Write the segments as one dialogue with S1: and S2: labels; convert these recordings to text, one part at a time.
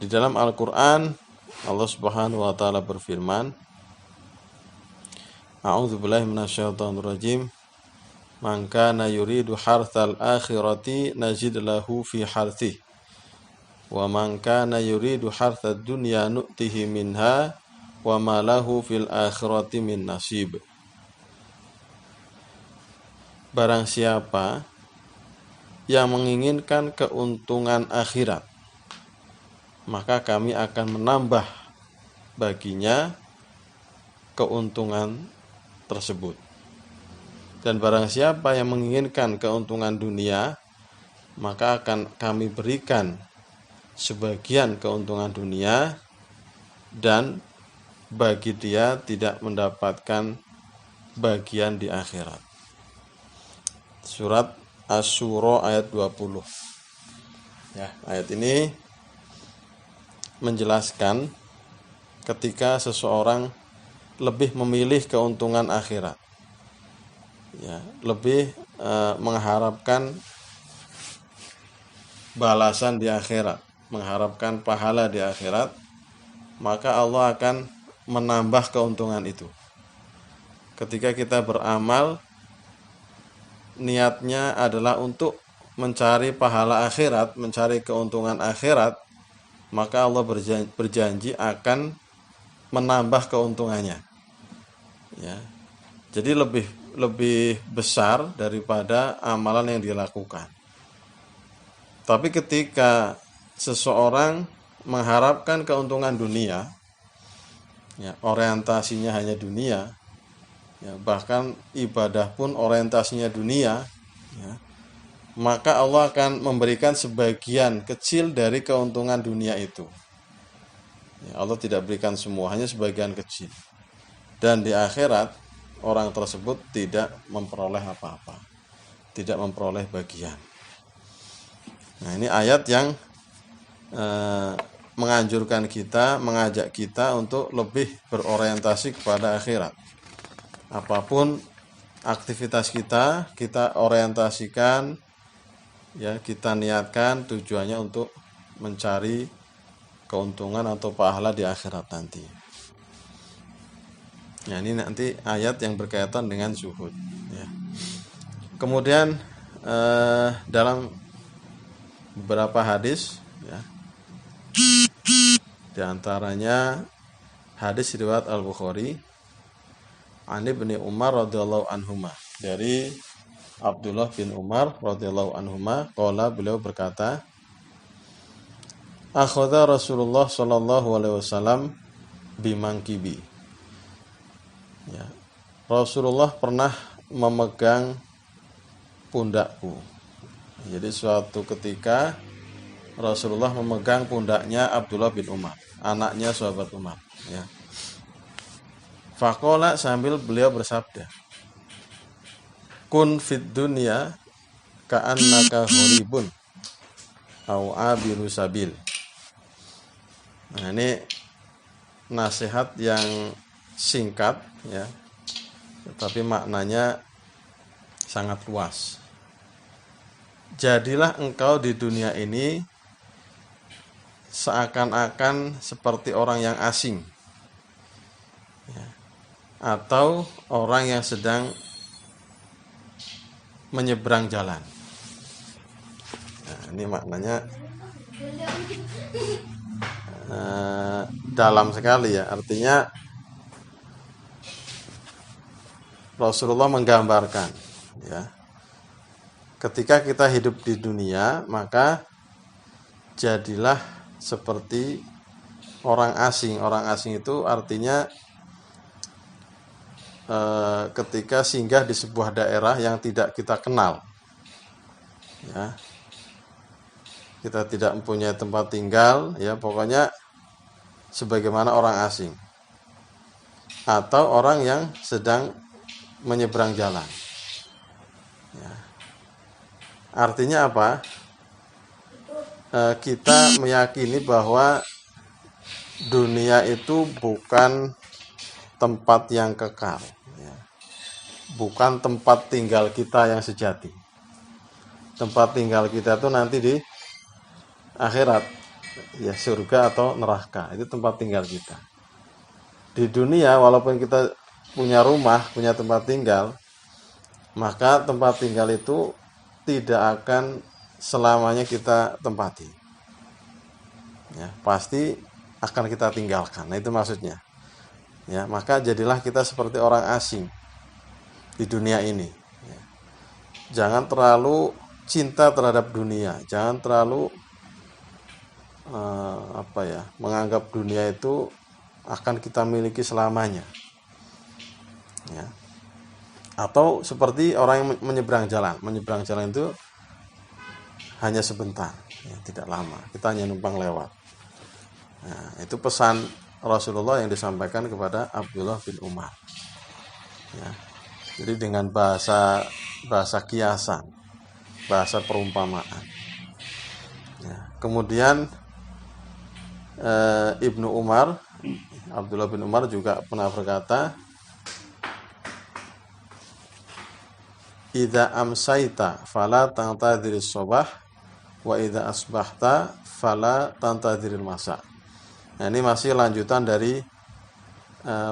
S1: Di dalam Al-Qur'an Allah Subhanahu wa taala berfirman, A'udzubillahi minasyaitonir rajim. Man kana yuridu harthal akhirati najid lahu fi harthih. Wa man kana yuridu harthad dunya nu'tihi minha wa ma lahu fil akhirati min nasib. Barang siapa yang menginginkan keuntungan akhirat, maka kami akan menambah baginya keuntungan tersebut. Dan barang siapa yang menginginkan keuntungan dunia, maka akan kami berikan sebagian keuntungan dunia, dan bagi dia tidak mendapatkan bagian di akhirat. Surat Asy-Syura ayat 20. Ya, ayat ini menjelaskan ketika seseorang lebih memilih keuntungan akhirat, ya, lebih mengharapkan balasan di akhirat, mengharapkan pahala di akhirat, maka Allah akan menambah keuntungan itu. Ketika kita beramal, niatnya adalah untuk mencari pahala akhirat, mencari keuntungan akhirat, maka Allah berjanji akan menambah keuntungannya. Ya. Jadi lebih besar daripada amalan yang dilakukan. Tapi ketika seseorang mengharapkan keuntungan dunia, ya, orientasinya hanya dunia, ya, bahkan ibadah pun orientasinya dunia, ya, maka Allah akan memberikan sebagian kecil dari keuntungan dunia itu. Ya, Allah tidak berikan semua, hanya sebagian kecil. Dan di akhirat orang tersebut tidak memperoleh apa-apa, tidak memperoleh bagian. Nah, ini ayat yang menganjurkan kita, mengajak kita untuk lebih berorientasi kepada akhirat. Apapun aktivitas kita, kita orientasikan, ya, kita niatkan tujuannya untuk mencari keuntungan atau pahala di akhirat nanti. Ya, ini nanti ayat yang berkaitan dengan zuhud. Ya. Kemudian dalam beberapa hadis, ya, di antaranya hadis riwayat Al-Bukhari, an Ibnu Umar radhiyallahu anhuma, dari Abdullah bin Umar radhiyallahu anhuma, qala, beliau berkata, akhadha Rasulullah sallallahu alaihi wasallam bimangkibi. Ya, Rasulullah pernah memegang pundakku. Jadi suatu ketika Rasulullah memegang pundaknya Abdullah bin Umar, anaknya sahabat Umar, ya. Faqala, sambil beliau bersabda, kun fid dunya ka'annaka ghuribun au abiru sabil. Nah, ini nasihat yang singkat, ya, tetapi maknanya sangat luas. Jadilah engkau di dunia ini seakan-akan seperti orang yang asing, ya, atau orang yang sedang menyeberang jalan. Nah, ini maknanya dalam sekali, ya. Artinya Rasulullah menggambarkan, ya, ketika kita hidup di dunia, maka jadilah seperti orang asing. Orang asing itu artinya ketika singgah di sebuah daerah yang tidak kita kenal, ya, kita tidak mempunyai tempat tinggal, ya, pokoknya sebagaimana orang asing atau orang yang sedang menyeberang jalan, ya. Artinya apa? Kita meyakini bahwa dunia itu bukan tempat yang kekal, ya, bukan tempat tinggal kita yang sejati. Tempat tinggal kita itu nanti di akhirat, ya surga atau neraka. Itu tempat tinggal kita. Di dunia walaupun kita punya rumah, punya tempat tinggal, maka tempat tinggal itu tidak akan selamanya kita tempati. Ya, pasti akan kita tinggalkan. Nah, itu maksudnya. Ya, maka jadilah kita seperti orang asing di dunia ini. Ya. Jangan terlalu cinta terhadap dunia, jangan terlalu menganggap dunia itu akan kita miliki selamanya. Ya. Atau seperti orang yang menyeberang jalan itu hanya sebentar, ya, tidak lama, kita hanya numpang lewat. Nah, itu pesan Rasulullah yang disampaikan kepada Abdullah bin Umar. Ya. Jadi dengan bahasa kiasan, bahasa perumpamaan. Ya. Kemudian Ibnu Umar, Abdullah bin Umar juga pernah berkata, "Idza amsaita fala tantadhiris shabah wa idza asbahta fala tantadhiril masa." Nah, ini masih lanjutan dari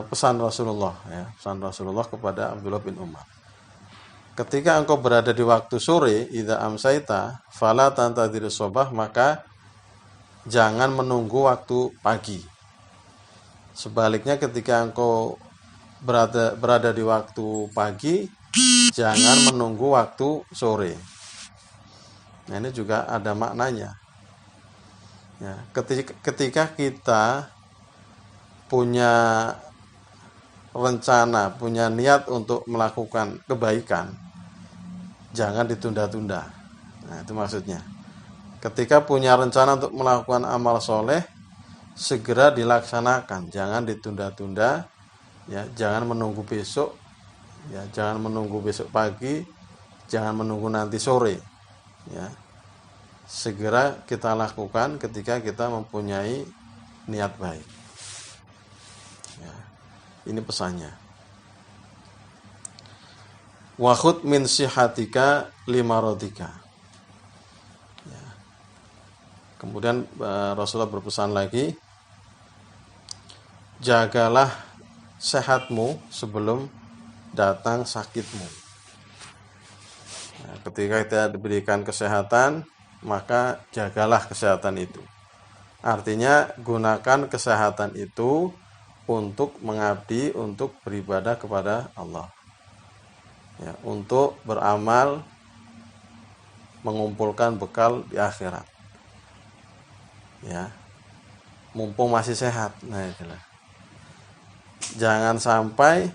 S1: pesan Rasulullah, ya, pesan Rasulullah kepada Abdullah bin Umar. Ketika engkau berada di waktu sore, idza amsaita fala tantadhiris shabah, maka jangan menunggu waktu pagi. Sebaliknya ketika engkau berada di waktu pagi, jangan menunggu waktu sore. Nah, ini juga ada maknanya. Ya, ketika kita punya rencana, punya niat untuk melakukan kebaikan, jangan ditunda-tunda. Nah, itu maksudnya. Ketika punya rencana untuk melakukan amal soleh, segera dilaksanakan, jangan ditunda-tunda. Ya, jangan menunggu besok, ya, jangan menunggu besok pagi, jangan menunggu nanti sore. Ya, segera kita lakukan ketika kita mempunyai niat baik. Ya, ini pesannya. Wa khudh min sihatika limaradika. Ya. Kemudian Rasulullah berpesan lagi, jagalah sehatmu sebelum datang sakitmu. Nah, ketika kita diberikan kesehatan, maka jagalah kesehatan itu. Artinya gunakan kesehatan itu untuk mengabdi, untuk beribadah kepada Allah. Ya, untuk beramal, mengumpulkan bekal di akhirat. Ya. Mumpung masih sehat. Nah, itulah. Jangan sampai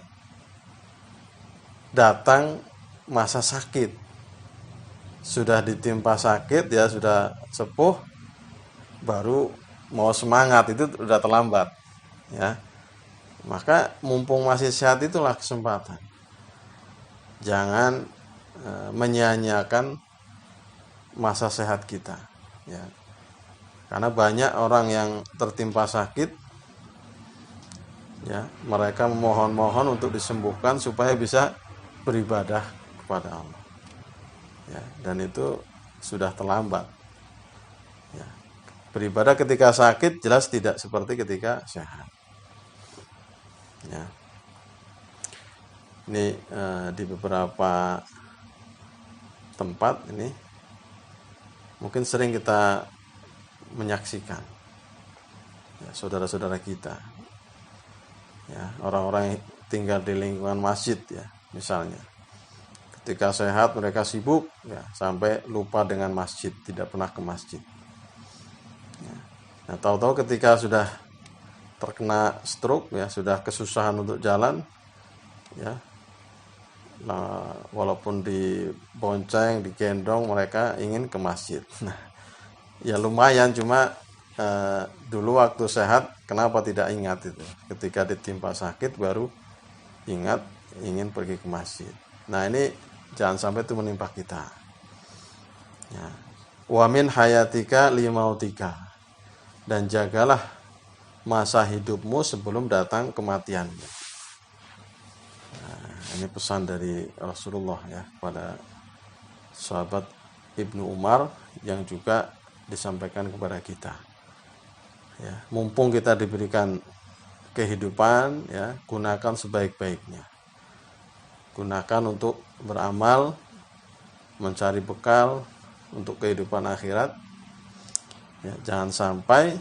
S1: datang masa sakit. Sudah ditimpa sakit, ya sudah sepuh, baru mau semangat, itu sudah terlambat. Ya, maka mumpung masih sehat itulah kesempatan. Jangan menyia-nyiakan masa sehat kita. Ya, karena banyak orang yang tertimpa sakit, ya, mereka memohon-mohon untuk disembuhkan supaya bisa beribadah kepada Allah. Ya, dan itu sudah terlambat. Ya, beribadah ketika sakit jelas tidak seperti ketika sehat. Ya. Ini di beberapa tempat ini mungkin sering kita menyaksikan, ya, saudara-saudara kita, ya, orang-orang yang tinggal di lingkungan masjid, ya, misalnya. Ketika sehat mereka sibuk, ya, sampai lupa dengan masjid, tidak pernah ke masjid. Ya. Nah, tahu-tahu ketika sudah terkena stroke, ya, sudah kesusahan untuk jalan, ya, nah, walaupun dibonceng, digendong, mereka ingin ke masjid. Nah, ya lumayan, cuma dulu waktu sehat kenapa tidak ingat itu? Ketika ditimpa sakit baru ingat ingin pergi ke masjid. Nah, ini jangan sampai itu menimpa kita. Ya. Wa min hayatika limautika, dan jagalah masa hidupmu sebelum datang kematianmu. Nah, ini pesan dari Rasulullah, ya, kepada sahabat Ibnu Umar yang juga disampaikan kepada kita. Ya, mumpung kita diberikan kehidupan, ya, gunakan sebaik-baiknya. Gunakan untuk beramal, mencari bekal untuk kehidupan akhirat. Ya, jangan sampai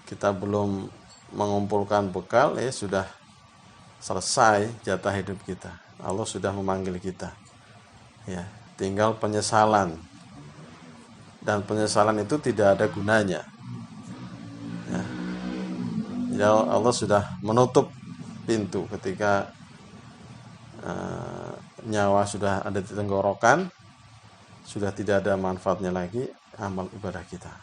S1: kita belum mengumpulkan bekal, ya sudah selesai jatah hidup kita. Allah sudah memanggil kita. Ya, tinggal penyesalan. Dan penyesalan itu tidak ada gunanya. Ya, Allah sudah menutup pintu ketika nyawa sudah ada di tenggorokan, sudah tidak ada manfaatnya lagi amal ibadah kita.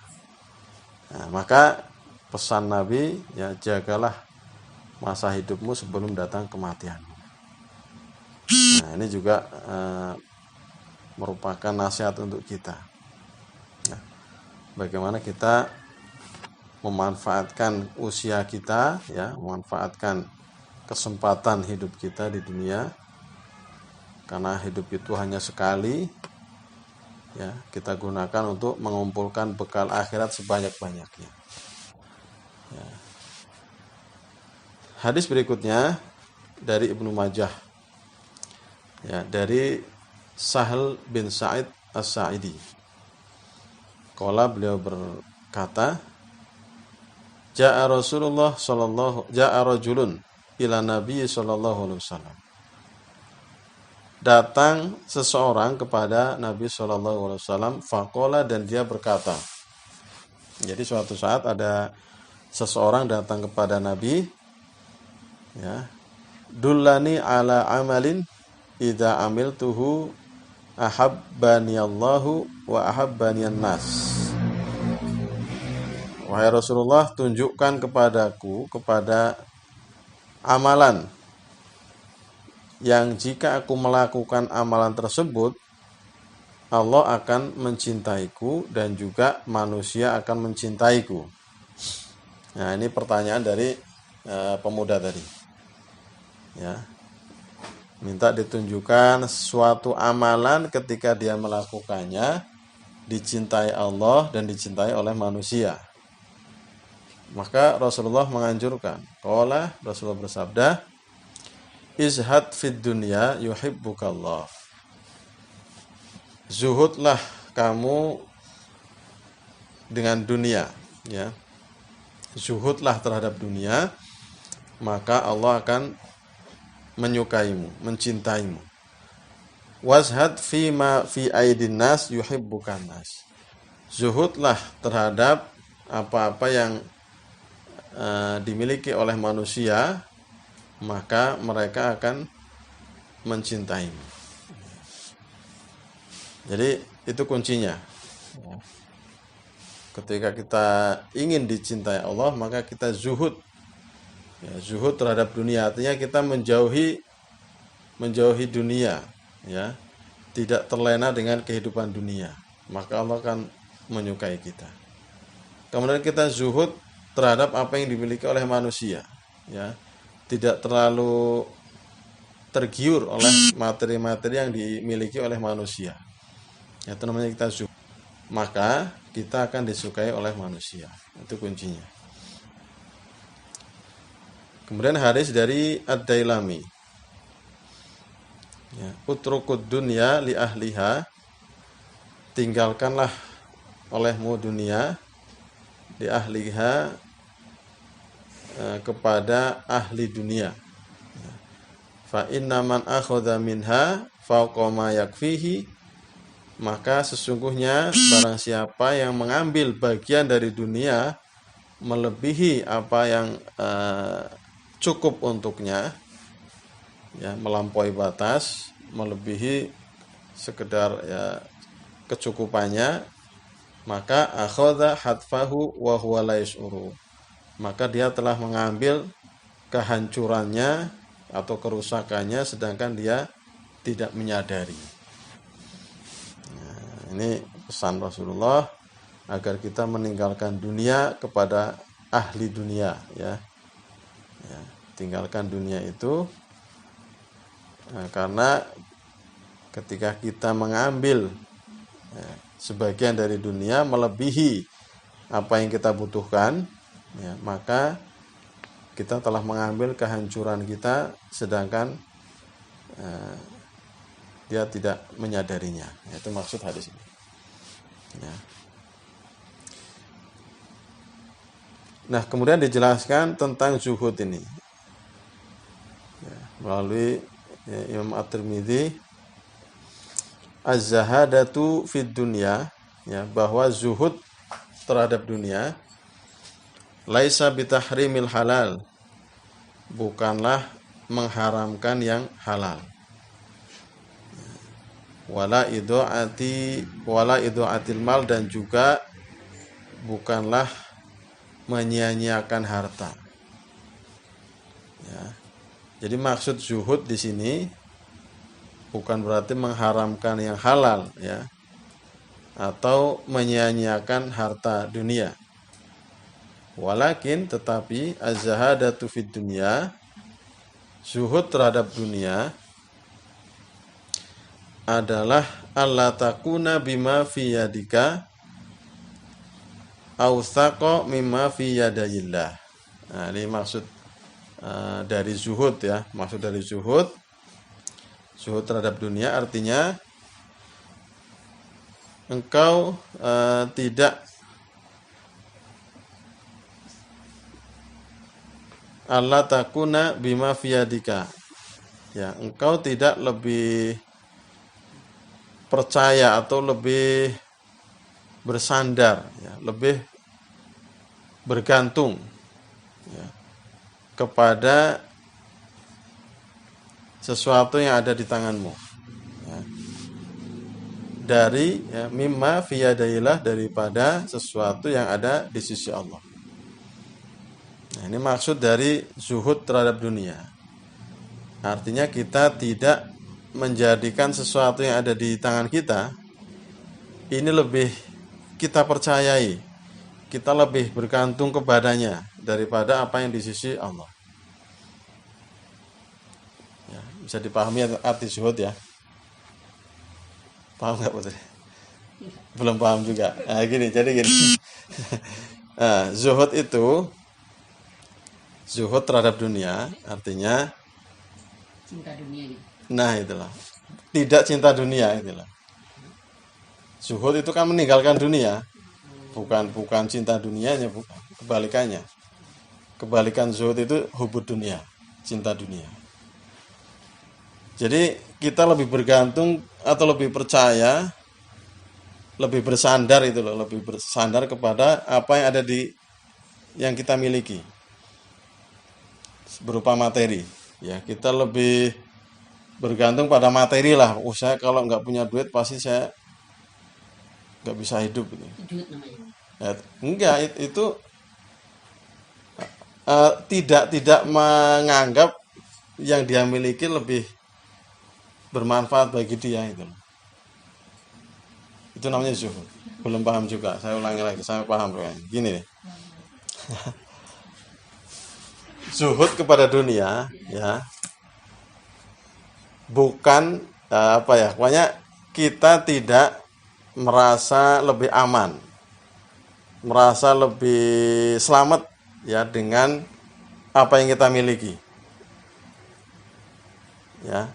S1: Nah, maka pesan Nabi, ya jagalah masa hidupmu sebelum datang kematian. Nah, ini juga merupakan nasihat untuk kita. Nah, bagaimana kita memanfaatkan usia kita, ya, memanfaatkan kesempatan hidup kita di dunia, karena hidup itu hanya sekali, ya, kita gunakan untuk mengumpulkan bekal akhirat sebanyak-banyaknya. Ya. Hadis berikutnya dari Ibnu Majah, ya, dari Sahal bin Sa'id As-Sa'idi. Qala, beliau berkata, Ja'a rajulun ila Nabi sallallahu alaihi wasallam. Datang seseorang kepada Nabi sallallahu alaihi wasallam, faqala, dan dia berkata. Jadi suatu saat ada seseorang datang kepada Nabi, ya. Dullani ala amalin idza amiltuhu ahabbani Allahu wa ahabbaniyan nas. Wahai Rasulullah, tunjukkan kepadaku kepada amalan yang jika aku melakukan amalan tersebut, Allah akan mencintaiku dan juga manusia akan mencintaiku. Nah, ini pertanyaan dari pemuda tadi. Ya. Minta ditunjukkan suatu amalan ketika dia melakukannya dicintai Allah dan dicintai oleh manusia. Maka Rasulullah menganjurkan. Qala, Rasulullah bersabda, izhad fid dunya yuhibbukallah. Zuhudlah kamu dengan dunia, ya. Zuhudlah terhadap dunia, maka Allah akan menyukaimu, mencintaimu. Wazhad fima fi aidin nas yuhibbukan nas. Zuhudlah terhadap apa-apa yang dimiliki oleh manusia, maka mereka akan mencintaimu. Jadi itu kuncinya. Ketika kita ingin dicintai Allah, maka kita zuhud. Ya, zuhud terhadap dunia, artinya kita menjauhi dunia, ya. Tidak terlena dengan kehidupan dunia. Maka Allah akan menyukai kita. Kemudian kita zuhud terhadap apa yang dimiliki oleh manusia, ya. Tidak terlalu tergiur oleh materi-materi yang dimiliki oleh manusia. Ya, itu namanya kita zuhud. Maka kita akan disukai oleh manusia. Itu kuncinya. Kemudian hadis dari Ad-Dailami. Ya, utrukud dunya li ahliha. Tinggalkanlah olehmu dunia di ahliha, kepada ahli dunia. Fa inna man akhadha minha fawqa ma yakfihi, maka sesungguhnya barang siapa yang mengambil bagian dari dunia melebihi apa yang cukup untuknya, ya, melampaui batas, melebihi sekedar, ya, kecukupannya, maka akhadha hatfahu wa huwa la yash'uru, maka dia telah mengambil kehancurannya atau kerusakannya sedangkan dia tidak menyadari. Nah, ini pesan Rasulullah agar kita meninggalkan dunia kepada ahli dunia, ya. Ya, tinggalkan dunia itu, karena ketika kita mengambil, ya, sebagian dari dunia melebihi apa yang kita butuhkan, ya, maka kita telah mengambil kehancuran kita, sedangkan dia tidak menyadarinya. Itu maksud hadis ini. Ya. Nah, kemudian dijelaskan tentang zuhud ini, ya, melalui Imam At-Tirmidzi, az-zahadatu fid dunya, ya, bahwa zuhud terhadap dunia, laisa bitahrimil halal, bukanlah mengharamkan yang halal, wala idu'atil mal, dan juga bukanlah menyia-nyiakan harta. Ya. Jadi maksud zuhud di sini bukan berarti mengharamkan yang halal, ya, atau menyia-nyiakan harta dunia. Walakin, tetapi, az-zahadatu fid dunya, zuhud terhadap dunia adalah alla takuna bima fi yadika awsaqa mimma fi yadayillah. Nah, ini maksud dari zuhud, ya. Maksud dari zuhud terhadap dunia artinya engkau tidak alla takuna bima fi yadika. Ya, engkau tidak lebih percaya atau lebih bersandar, ya, lebih bergantung, ya, kepada sesuatu yang ada di tanganmu, ya, dari, ya, mimma fiyadailah, daripada sesuatu yang ada di sisi Allah. Nah, ini maksud dari zuhud terhadap dunia. Artinya kita tidak menjadikan sesuatu yang ada di tangan kita ini lebih kita percayai, kita lebih bergantung kepadanya daripada apa yang di sisi Allah. Ya, bisa dipahami arti zuhud, ya? Paham nggak, Putri? Belum paham juga. Nah, jadi gini. Nah, zuhud itu, zuhud terhadap dunia artinya
S2: cinta dunia.
S1: Nah, itulah. Tidak cinta dunia, itulah. Zuhud itu kan meninggalkan dunia. Bukan cinta dunianya, bukan. Kebalikannya. Kebalikan zuhud itu hubud dunia, cinta dunia. Jadi kita lebih bergantung atau lebih percaya, lebih bersandar, itu loh, lebih bersandar kepada apa yang ada yang kita miliki berupa materi. Ya, kita lebih bergantung pada materi lah. Saya kalau nggak punya duit pasti saya nggak bisa hidup.
S2: Duit namanya.
S1: Ya, enggak, itu tidak menganggap yang dia miliki lebih bermanfaat bagi dia, itu namanya zuhud. Belum paham juga, saya ulangi lagi, saya paham gini nih. Zuhud kepada dunia, ya, bukan pokoknya kita tidak merasa lebih aman, merasa lebih selamat, ya, dengan apa yang kita miliki. Ya,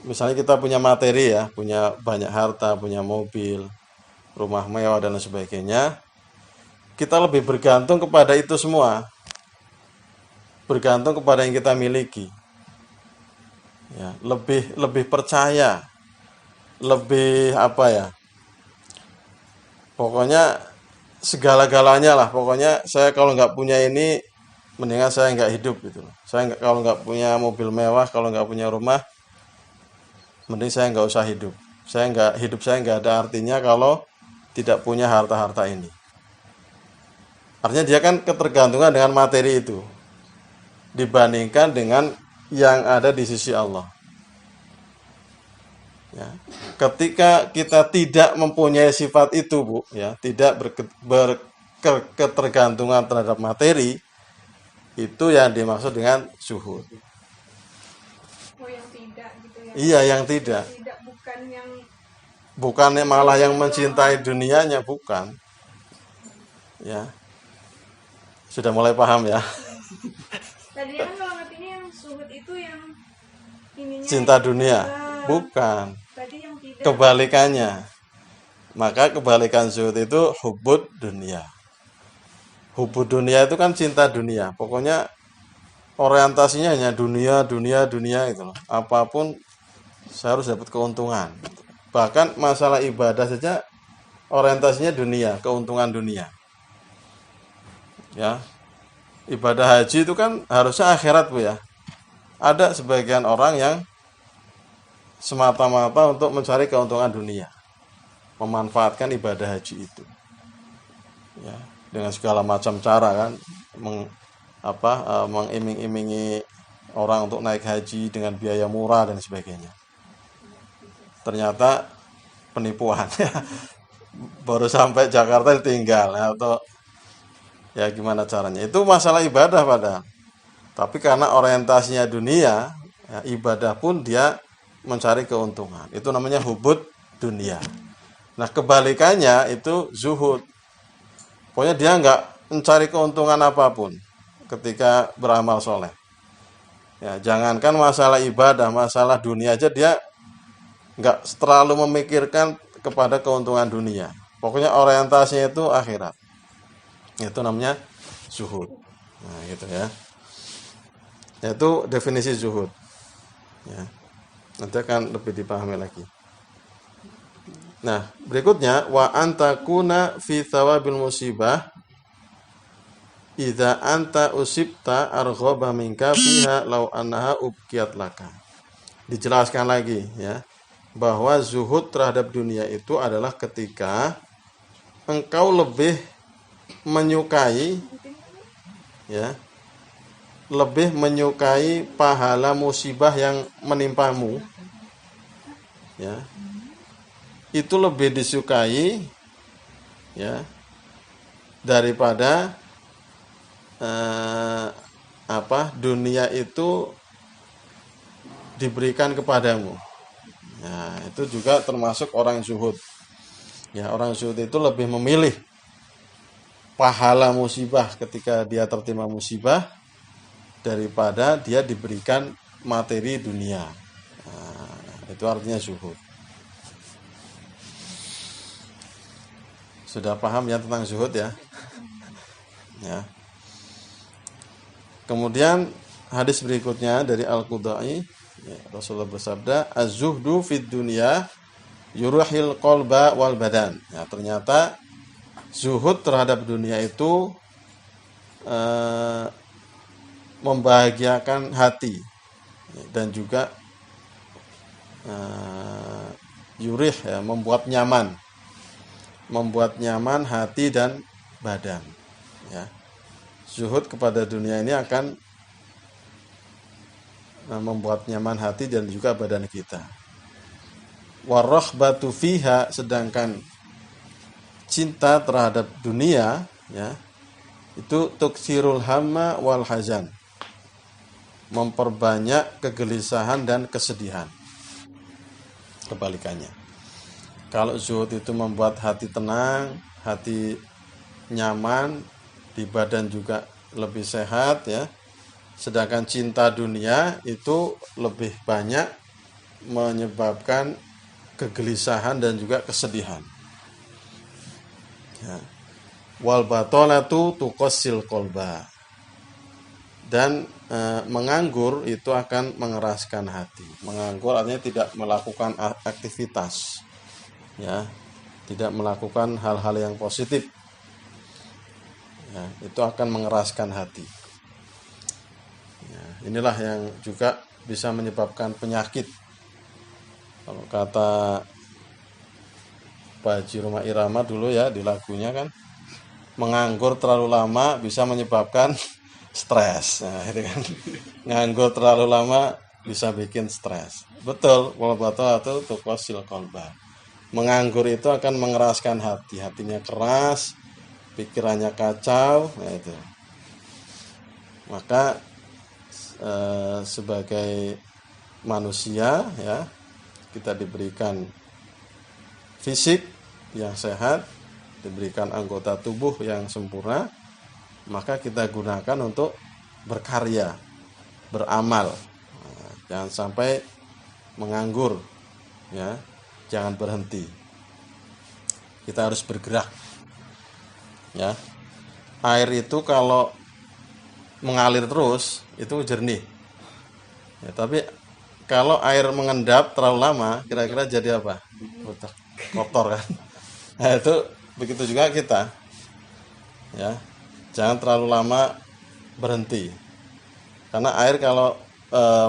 S1: misalnya kita punya materi, ya, punya banyak harta, punya mobil, rumah mewah dan sebagainya, kita lebih bergantung kepada itu semua, bergantung kepada yang kita miliki. Ya, lebih percaya, lebih pokoknya segala-galanya lah. Pokoknya saya kalau nggak punya ini, mendingan saya nggak hidup, gitu. Kalau nggak punya mobil mewah, kalau nggak punya rumah, mending saya nggak usah hidup. Saya nggak ada artinya kalau tidak punya harta-harta ini. Artinya dia kan ketergantungan dengan materi itu dibandingkan dengan yang ada di sisi Allah. Ya. Ketika kita tidak mempunyai sifat itu, Bu, ya, tidak berketergantungan terhadap materi, itu yang dimaksud dengan zuhud.
S3: Oh, yang tidak gitu ya.
S1: Iya, yang tidak.
S3: Tidak,
S1: bukan malah yang mencintai dunianya, bukan. Ya. Sudah mulai paham ya?
S3: Tadinya kan kalau ngertinya yang zuhud itu yang ininya
S1: Cinta dunia.
S3: ah,
S1: Bukan.
S3: tadi yang tidak
S1: Kebalikannya. Maka kebalikan zuhud itu hubud dunia. Hubud dunia itu kan cinta dunia. Pokoknya orientasinya hanya dunia, dunia, dunia itu loh. Apapun saya harus dapat keuntungan. Bahkan masalah ibadah saja orientasinya dunia, keuntungan dunia. Ya. Ibadah haji itu kan harusnya akhirat, Bu ya. Ada sebagian orang yang semata-mata untuk mencari keuntungan dunia, memanfaatkan ibadah haji itu. Ya, dengan segala macam cara kan mengiming-imingi orang untuk naik haji dengan biaya murah dan sebagainya. Ternyata penipuan ya. Baru sampai Jakarta ditinggal atau ya gimana caranya. Itu masalah ibadah padahal. Tapi karena orientasinya dunia, ya, ibadah pun dia mencari keuntungan. Itu namanya hubud dunia. Nah, kebalikannya itu zuhud. Pokoknya dia nggak mencari keuntungan apapun ketika beramal soleh. Ya, jangankan masalah ibadah, masalah dunia aja dia nggak terlalu memikirkan kepada keuntungan dunia. Pokoknya orientasinya itu akhirat. Itu namanya zuhud. Nah, gitu ya. Itu definisi zuhud. Ya. Nanti akan lebih dipahami lagi. Nah, berikutnya wa antakuna fi thawabil musibah idza anta usibta arghaba minka fiha law annaha ubqiyat laka. Dijelaskan lagi ya, bahwa zuhud terhadap dunia itu adalah ketika engkau lebih menyukai ya, lebih menyukai pahala musibah yang menimpamu ya, itu lebih disukai ya daripada dunia itu diberikan kepadamu. Nah, itu juga termasuk orang zuhud. Ya, orang zuhud itu lebih memilih pahala musibah ketika dia tertimpa musibah daripada dia diberikan materi dunia. Nah, itu artinya zuhud. Sudah paham ya tentang zuhud ya? Ya. Kemudian hadis berikutnya dari Al-Qudai, ya, Rasulullah bersabda, "Az-zuhdu fid dunya yurahil qalba wal badan." Ya, ternyata zuhud terhadap dunia itu membahagiakan hati dan juga yurih ya, membuat nyaman hati dan badan ya. Zuhud kepada dunia ini akan membuat nyaman hati dan juga badan kita. Warahbatu fiha, sedangkan cinta terhadap dunia ya, itu tuksirul hamma wal hazan, memperbanyak kegelisahan dan kesedihan. Kebalikannya, kalau zuhud itu membuat hati tenang, hati nyaman, di badan juga lebih sehat ya. Sedangkan cinta dunia itu lebih banyak menyebabkan kegelisahan dan juga kesedihan. Ya. Wal batolatu tuqassil qalba. Dan menganggur itu akan mengeraskan hati. Menganggur artinya tidak melakukan aktivitas. Ya, tidak melakukan hal-hal yang positif. Ya, itu akan mengeraskan hati. Ya, inilah yang juga bisa menyebabkan penyakit. Kalau kata Pak Haji Roma Irama dulu ya di lagunya kan, menganggur terlalu lama bisa menyebabkan stres. Nah, itu kan. Nganggur terlalu lama bisa bikin stres. Betul, wal batatu tuqassil qalba. Menganggur itu akan mengeraskan hati, hatinya keras, pikirannya kacau, nah itu. Maka sebagai manusia ya, kita diberikan fisik yang sehat, diberikan anggota tubuh yang sempurna, maka kita gunakan untuk berkarya, beramal. Nah, jangan sampai menganggur, ya, jangan berhenti. Kita harus bergerak, ya. Air itu kalau mengalir terus itu jernih, ya, tapi kalau air mengendap terlalu lama, kira-kira jadi apa? Kotor kan? Nah, itu begitu juga kita, ya, jangan terlalu lama berhenti, karena air kalau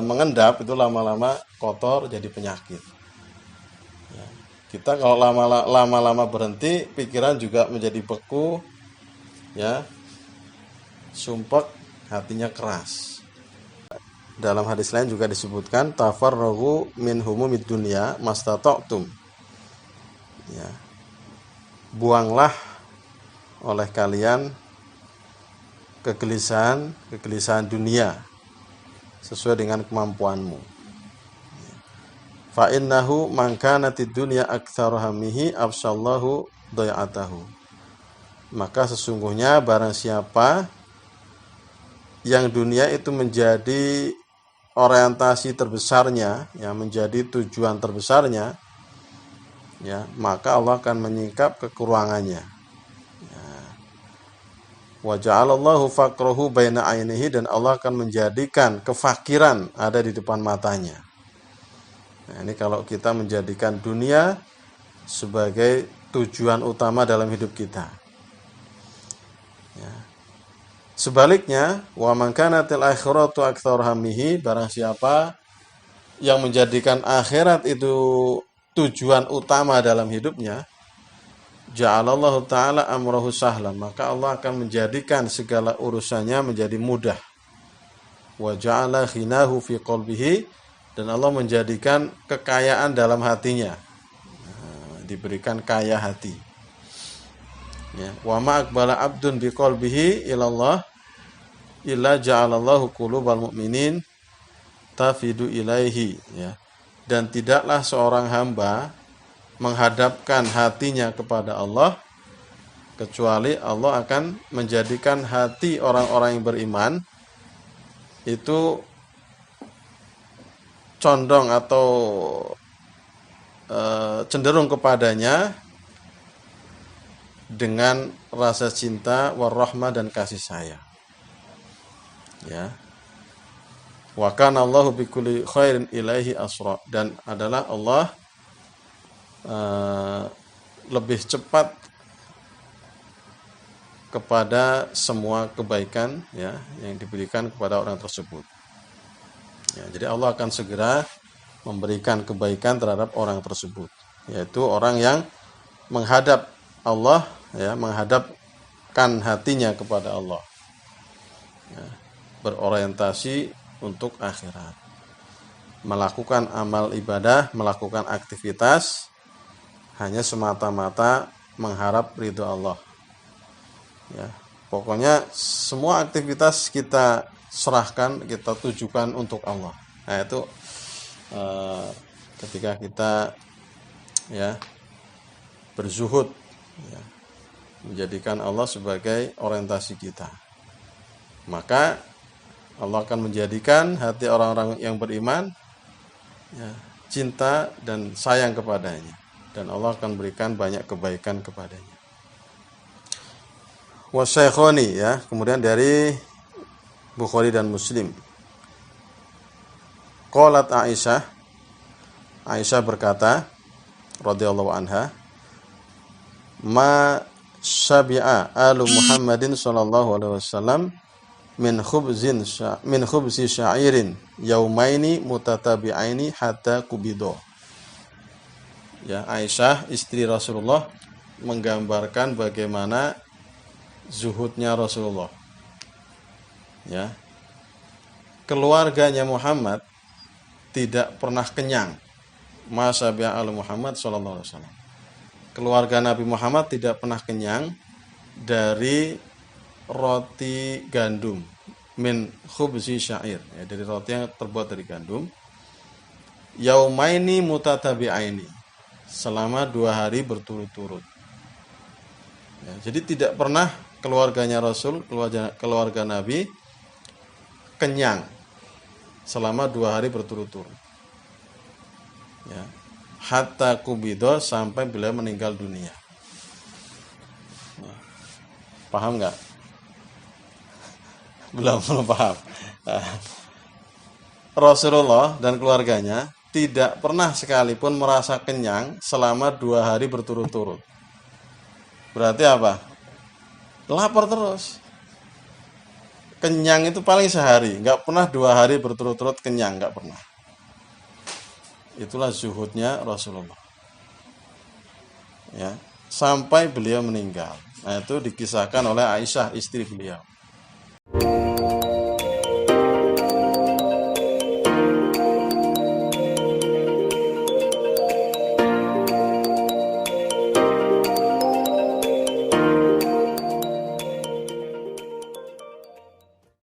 S1: mengendap itu lama-lama kotor, jadi penyakit. Ya, kita kalau lama-lama berhenti, pikiran juga menjadi beku, ya, sumpek, hatinya keras. Dalam hadis lain juga disebutkan tafarraghu min humumid dunya mastata'tum. Ya. Buanglah oleh kalian kegelisahan dunia sesuai dengan kemampuanmu. Fa innahu man kanatid dunya aktsara hammihi afsallahu dayatahu. Maka sesungguhnya barang siapa yang dunia itu menjadi orientasi terbesarnya, ya, menjadi tujuan terbesarnya, ya, maka Allah akan menyingkap kekurangannya. Wa ja'alallahu faqrahu baina ainihi, dan Allah akan menjadikan kefakiran ada di depan matanya. Nah, ini kalau kita menjadikan dunia sebagai tujuan utama dalam hidup kita. Ya. Sebaliknya, wa man kanatil akhiratu aktsar hammihi, barang siapa yang menjadikan akhirat itu tujuan utama dalam hidupnya, ja'alallahu ta'ala amrahu sahlan, maka Allah akan menjadikan segala urusannya menjadi mudah. Wa ja'ala khinahu fi qalbihi, dan Allah menjadikan kekayaan dalam hatinya. Nah, diberikan kaya hati. Ya, wa ma aqbala abdun bi qalbihi ilallah illa ja'alallahu qulubal mu'minin tafidu ilaihi, ya. Dan tidaklah seorang hamba menghadapkan hatinya kepada Allah kecuali Allah akan menjadikan hati orang-orang yang beriman itu condong atau cenderung kepadanya dengan rasa cinta, warahmah, dan kasih sayang. Ya. Wa kana Allahu bikulli khairin ilaihi asra, dan adalah Allah lebih cepat kepada semua kebaikan, ya, yang diberikan kepada orang tersebut. Ya, jadi Allah akan segera memberikan kebaikan terhadap orang tersebut, yaitu orang yang menghadap Allah, ya, menghadapkan hatinya kepada Allah, ya, berorientasi untuk akhirat, melakukan amal ibadah, melakukan aktivitas hanya semata-mata mengharap ridho Allah. Ya, pokoknya semua aktivitas kita serahkan, kita tujukan untuk Allah. Nah, itu ketika kita, ya, berzuhud, ya, menjadikan Allah sebagai orientasi kita, maka Allah akan menjadikan hati orang-orang yang beriman, ya, cinta dan sayang kepadanya, dan Allah akan berikan banyak kebaikan kepadanya. Wasyakhoni, ya, kemudian dari Bukhari dan Muslim. Qalat Aisyah berkata radhiyallahu anha, ma syabi'a alu Muhammadin sallallahu alaihi wasallam min khubzi sya'irin yaumaini mutatabi'aini hatta kubido. Ya, Aisyah istri Rasulullah menggambarkan bagaimana zuhudnya Rasulullah. Ya. Keluarganya Muhammad tidak pernah kenyang. Masyabi'a al Muhammad sallallahu alaihi wasallam. Keluarga Nabi Muhammad tidak pernah kenyang dari roti gandum, min khubzi syair, ya, dari roti yang terbuat dari gandum, yaumaini mutatabi'aini, selama 2 hari berturut-turut. Ya, jadi tidak pernah keluarganya Rasul, keluarga Nabi kenyang selama 2 hari berturut-turut. Ya. Hatta kubido, sampai beliau meninggal dunia. Ya. Paham nggak? Belum paham. Nah, Rasulullah dan keluarganya tidak pernah sekalipun merasa kenyang selama 2 hari berturut-turut. Berarti apa? Lapar terus. Kenyang itu paling sehari, nggak pernah 2 hari berturut-turut kenyang, nggak pernah. Itulah zuhudnya Rasulullah. Ya, sampai beliau meninggal. Nah, itu dikisahkan oleh Aisyah, istri beliau.